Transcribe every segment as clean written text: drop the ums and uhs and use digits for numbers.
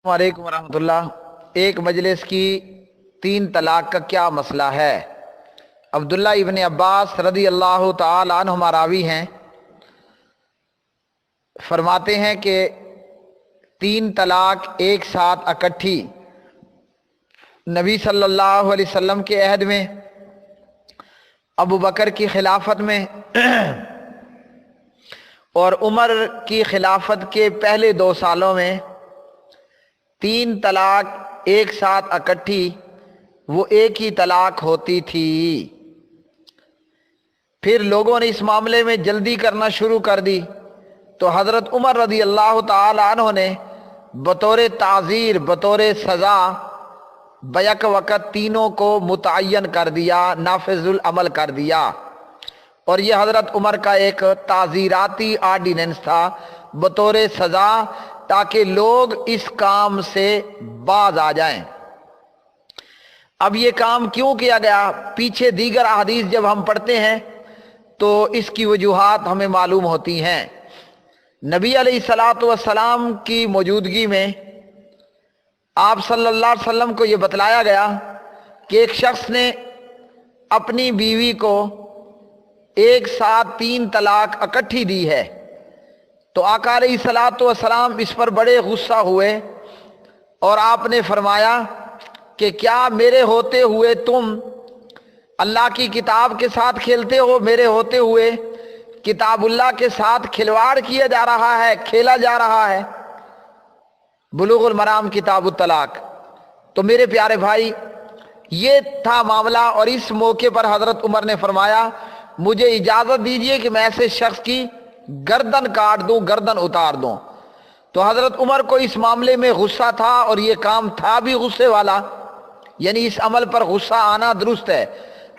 वालेकुम रहमतुल्लाह। एक मजलिस की 3 तलाक का क्या मसला है? अब्दुल्ला इब्न अब्बास रदी अल्लाह तआला अन्हुमा रावी हैं, फरमाते हैं कि 3 तलाक एक साथ इकट्ठी नबी सल्लल्लाहु अलैहि वसल्लम के अहद में, अबू बकर की खिलाफत में और उमर की खिलाफत के पहले 2 सालों में 3 तलाक एक साथ इकट्ठी वो एक ही तलाक होती थी। फिर लोगों ने इस मामले में जल्दी करना शुरू कर दी तो हज़रत उमर रज़ी अल्लाह तआला अन्हु ने बतौर ताज़ीर, बतौर सज़ा बैक वक़्त तीनों को मुतअय्यन कर दिया, नाफिजुल अमल कर दिया। और ये हज़रत उमर का एक ताज़ीराती आर्डिनेंस था बतौर सज़ा, ताकि लोग इस काम से बाज आ जाएं। अब ये काम क्यों किया गया, पीछे दीगर अहदीस जब हम पढ़ते हैं तो इसकी वजूहात हमें मालूम होती हैं। नबी अलैहिस्सलातु वस्सलाम की मौजूदगी में आप सल्लल्लाहु अलैहि वसल्लम को ये बतलाया गया कि एक शख्स ने अपनी बीवी को एक साथ 3 तलाक इकट्ठी दी है। तो आका अलैहिस्सलातु वस्सलाम इस पर बड़े गुस्सा हुए और आपने फरमाया कि क्या मेरे होते हुए तुम अल्लाह की किताब के साथ खेलते हो? मेरे होते हुए किताबुल्लाह के साथ खिलवाड़ किया जा रहा है, खेला जा रहा है। बुलूगुल मराम किताबुत तलाक। तो मेरे प्यारे भाई, ये था मामला। और इस मौके पर हजरत उमर ने फरमाया, मुझे इजाजत दीजिए कि मैं ऐसे शख्स की गर्दन काट दूं, गर्दन उतार दूं। तो हजरत उमर को इस मामले में गुस्सा था और ये काम था भी गुस्से वाला, यानी इस अमल पर गुस्सा आना दुरुस्त है।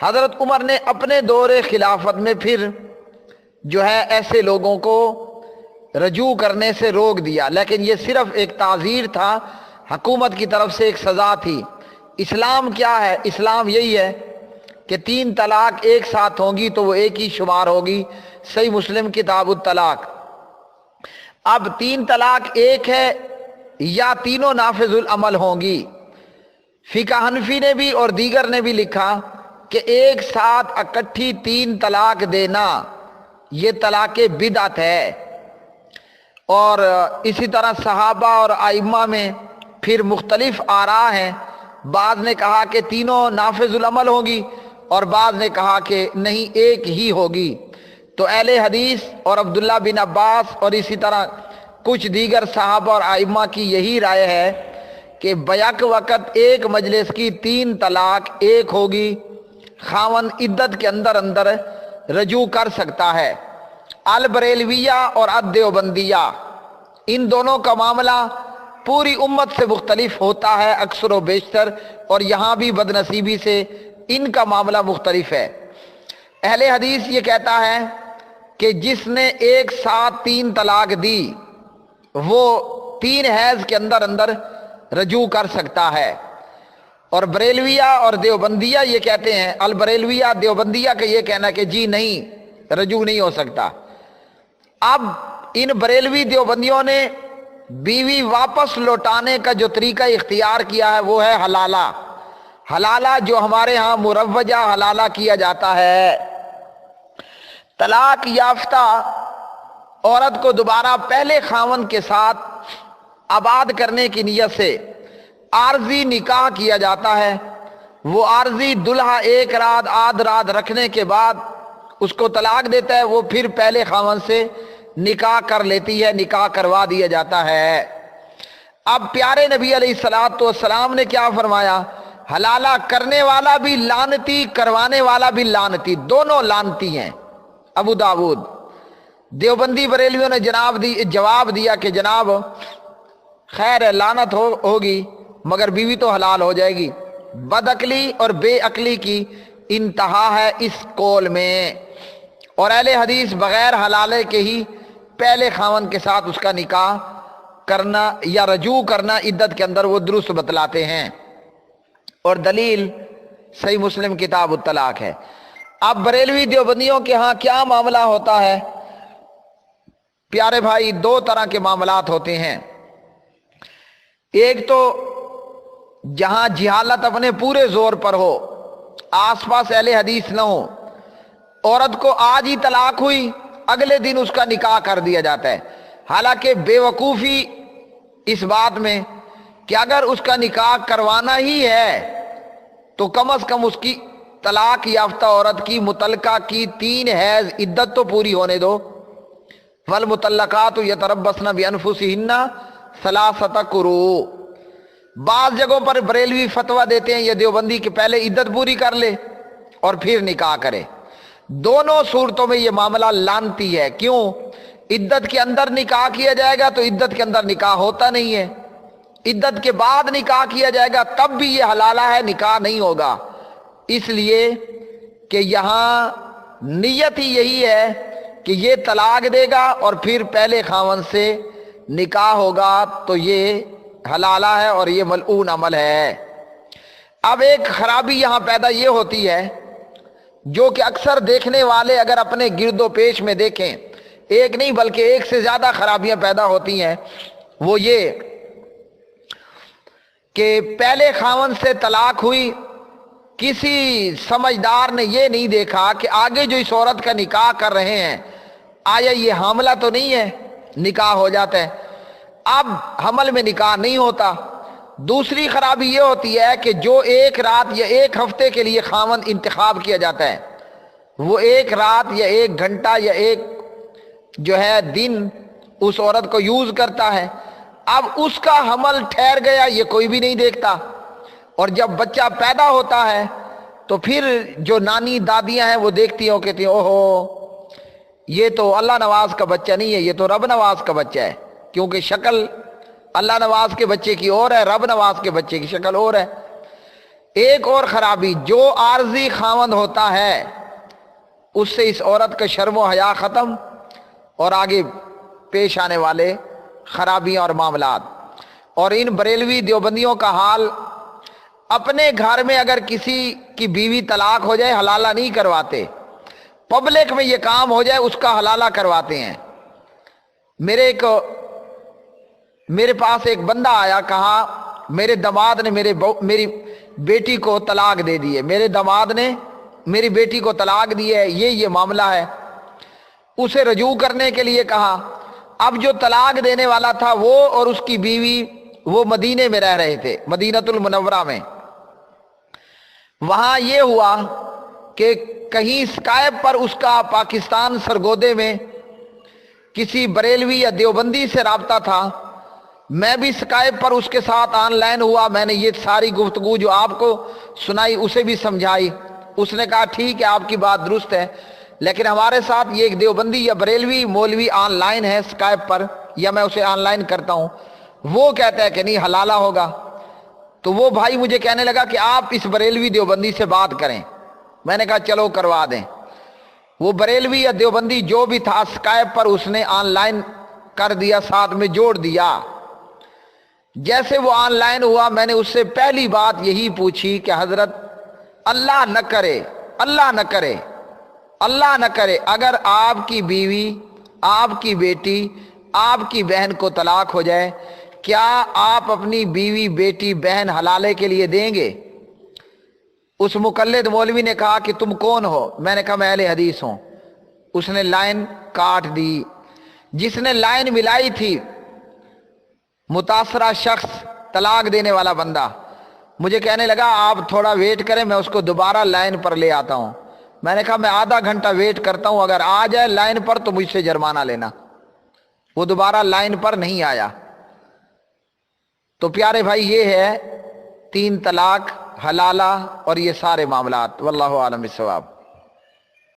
हजरत उमर ने अपने दौरे खिलाफत में फिर जो है ऐसे लोगों को रजू करने से रोक दिया, लेकिन ये सिर्फ एक ताज़ीर था, हुकूमत की तरफ से एक सज़ा थी। इस्लाम क्या है? इस्लाम यही है कि 3 तलाक एक साथ होंगी तो वो एक ही शुमार होगी। सही मुस्लिम किताबुत तलाक। अब 3 तलाक एक है या तीनों नाफिजुल अमल होंगी। फिका हनफी ने भी और दीगर ने भी लिखा कि एक साथ इकट्ठी 3 तलाक देना ये तलाक़े बिदअत है। और इसी तरह सहाबा और आइम्मा में फिर मुख्तलिफ आरा हैं। बाज़ ने कहा कि तीनों नाफिजुल अमल होगी और बाज़ ने कहा कि नहीं, एक ही होगी। तो अहले हदीस और अब्दुल्ला बिन अब्बास और इसी तरह कुछ दीगर सहाबा और आइम्मा की यही राय है कि बैक वक़्त एक मजलिस की 3 तलाक एक होगी। खावन इद्दत के अंदर अंदर रजू कर सकता है। अल बरेलविया और अद देवबंदिया, इन दोनों का मामला पूरी उम्मत से मुख्तलिफ होता है अक्सर व बेशतर, और यहाँ भी बदनसीबी से इनका मामला मुख्तलिफ है। अहले हदीस ये कहता है कि जिसने एक साथ 3 तलाक दी वो 3 हैज़ के अंदर अंदर रजू कर सकता है। और बरेलविया और देवबंदिया ये कहते हैं, अल बरेलविया देवबंदिया का ये कहना कि जी नहीं, रजू नहीं हो सकता। अब इन बरेलवी देवबंदियों ने बीवी वापस लौटाने का जो तरीका इख्तियार किया है वो है हलाला। हलाला जो हमारे यहाँ मुरव्वजा हलाला किया जाता है। तलाक याफ्ता औरत को दोबारा पहले खावन के साथ आबाद करने की नियत से आर्जी निकाह किया जाता है। वो आर्जी दुल्हा एक रात आध रात रखने के बाद उसको तलाक देता है, वो फिर पहले खावन से निकाह कर लेती है, निकाह करवा दिया जाता है। अब प्यारे नबी अलैहिस्सलातु वस्सलाम ने क्या फरमाया? हलाला करने वाला भी लानती, करवाने वाला भी लानती, दोनों लानती हैं। अबू दाऊद। देवबंदी बरेलियों ने जवाब दिया कि जनाब खैर है, लानत होगी मगर बीवी तो हलाल हो जाएगी। बदअक्ली और बेअक्ली की इंतहा है इस कौल में। और अहले हदीस बगैर हलाले के ही पहले खावन के साथ उसका निकाह करना या रजू करना इद्दत के अंदर वो दुरुस्त बतलाते हैं। और दलील सही मुस्लिम किताब तलाक है। अब बरेलवी देवबंदियों के यहाँ क्या मामला होता है? प्यारे भाई, 2 तरह के मामलात होते हैं। ایک تو جہاں جہالت اپنے پورے زور پر ہو، آس پاس اہل حدیث نہ ہو، عورت کو آج ہی طلاق ہوئی اگلے دن اس کا نکاح کر دیا جاتا ہے، حالانکہ بے وقوفی اس بات میں کہ اگر اس کا نکاح کروانا ہی ہے تو کم از کم اس کی طلاق یافتہ عورت کی مطلقہ کی 3 حیض عدت تو پوری ہونے دو۔ والمطلقات یتربصن بانفسہن 3 قروء۔ بعض جگہوں پر بریلوی فتویٰ دیتے ہیں یہ دیوبندی کہ پہلے عدت پوری کر لے اور پھر نکاح کرے۔ دونوں صورتوں میں یہ معاملہ لعنتی ہے۔ کیوں؟ عدت کے اندر نکاح کیا جائے گا تو عدت کے اندر نکاح ہوتا نہیں ہے، عدت کے بعد نکاح کیا جائے گا تب بھی یہ حلالہ ہے، نکاح نہیں ہوگا، اس لیے کہ یہاں نیت ہی یہی ہے کہ یہ طلاق دے گا اور پھر پہلے خاوند سے نکاح ہوگا، تو یہ حلالہ ہے اور یہ ملعون عمل ہے۔ اب ایک خرابی یہاں پیدا یہ ہوتی ہے جو کہ اکثر دیکھنے والے اگر اپنے گرد و پیش میں دیکھیں، ایک نہیں بلکہ ایک سے زیادہ خرابیاں پیدا ہوتی ہیں، وہ یہ کہ پہلے خاوند سے طلاق ہوئی، کسی سمجھدار نے یہ نہیں دیکھا کہ آگے جو اس عورت کا نکاح کر رہے ہیں آیا یہ حاملہ تو نہیں ہے، نکاح ہو جاتا ہے، اب حمل میں نکاح نہیں ہوتا۔ دوسری خرابی یہ ہوتی ہے کہ جو ایک رات یا ایک ہفتے کے لیے خاوند انتخاب کیا جاتا ہے، وہ ایک رات یا ایک گھنٹہ یا ایک جو ہے دن اس عورت کو یوز کرتا ہے، اب اس کا حمل ٹھہر گیا یہ کوئی بھی نہیں دیکھتا، اور جب بچہ پیدا ہوتا ہے تو پھر جو نانی دادیاں ہیں وہ دیکھتی ہیں، وہ کہتی ہیں اوہو یہ تو اللہ نواز کا بچہ نہیں ہے، یہ تو رب نواز کا بچہ ہے، کیونکہ شکل اللہ نواز کے بچے کی اور ہے، رب نواز کے بچے کی شکل اور ہے۔ ایک اور خرابی، جو عارضی خاوند ہوتا ہے اس سے اس عورت کا شرم و حیا ختم، اور آگے پیش آنے والے خرابیاں اور معاملات۔ اور ان بریلوی دیوبندیوں کا حال، اپنے گھر میں اگر کسی کی بیوی طلاق ہو جائے حلالہ نہیں کرواتے، پبلک میں یہ کام ہو جائے اس کا حلالہ کرواتے ہیں۔ میرے پاس ایک بندہ آیا، کہا میرے داماد نے میری بیٹی کو طلاق دے دی ہے، میرے داماد نے میری بیٹی کو طلاق دی ہے، یہ معاملہ ہے۔ اسے رجوع کرنے کے لیے کہا۔ اب جو طلاق دینے والا تھا وہ اور اس کی بیوی وہ مدینے میں رہ رہے تھے، مدینۃ المنورہ میں۔ وہاں یہ ہوا کہ کہیں اسکائپ پر اس کا پاکستان سرگودے میں کسی بریلوی یا دیوبندی سے رابطہ تھا، میں بھی اسکائپ پر اس کے ساتھ آن لائن ہوا، میں نے یہ ساری گفتگو جو آپ کو سنائی اسے بھی سمجھائی، اس نے کہا ٹھیک ہے آپ کی بات درست ہے، لیکن ہمارے ساتھ یہ ایک دیوبندی یا بریلوی مولوی آن لائن ہے اسکائپ پر، یا میں اسے آن لائن کرتا ہوں، وہ کہتا ہے کہ نہیں حلالہ ہوگا۔ تو وہ بھائی مجھے کہنے لگا کہ آپ اس بریلوی دیوبندی سے بات کریں، میں نے کہا چلو کروا دیں۔ وہ بریلوی یا دیوبندی جو بھی تھا اسکائپ پر اس نے آن لائن کر دیا، ساتھ میں جوڑ دیا۔ جیسے وہ آن لائن ہوا میں نے اس سے پہلی بات یہی پوچھی کہ حضرت اللہ نہ کرے، اللہ نہ کرے، اللہ نہ کرے اگر آپ کی بیوی، آپ کی بیٹی، آپ کی بہن کو طلاق ہو جائے، کیا آپ اپنی بیوی، بیٹی، بہن حلالے کے لیے دیں گے؟ اس مقلد مولوی نے کہا کہ تم کون ہو؟ میں نے کہا میں اہل حدیث ہوں۔ اس نے لائن کاٹ دی۔ جس نے لائن ملائی تھی متاثرہ شخص، طلاق دینے والا بندہ، مجھے کہنے لگا آپ تھوڑا ویٹ کریں میں اس کو دوبارہ لائن پر لے آتا ہوں۔ میں نے کہا میں آدھا گھنٹہ ویٹ کرتا ہوں، اگر آ جائے لائن پر تو مجھ سے جرمانہ لینا۔ وہ دوبارہ لائن پر نہیں آیا۔ تو پیارے بھائی یہ ہے 3 طلاق، حلالہ اور یہ سارے معاملات۔ واللہ اعلم بالصواب۔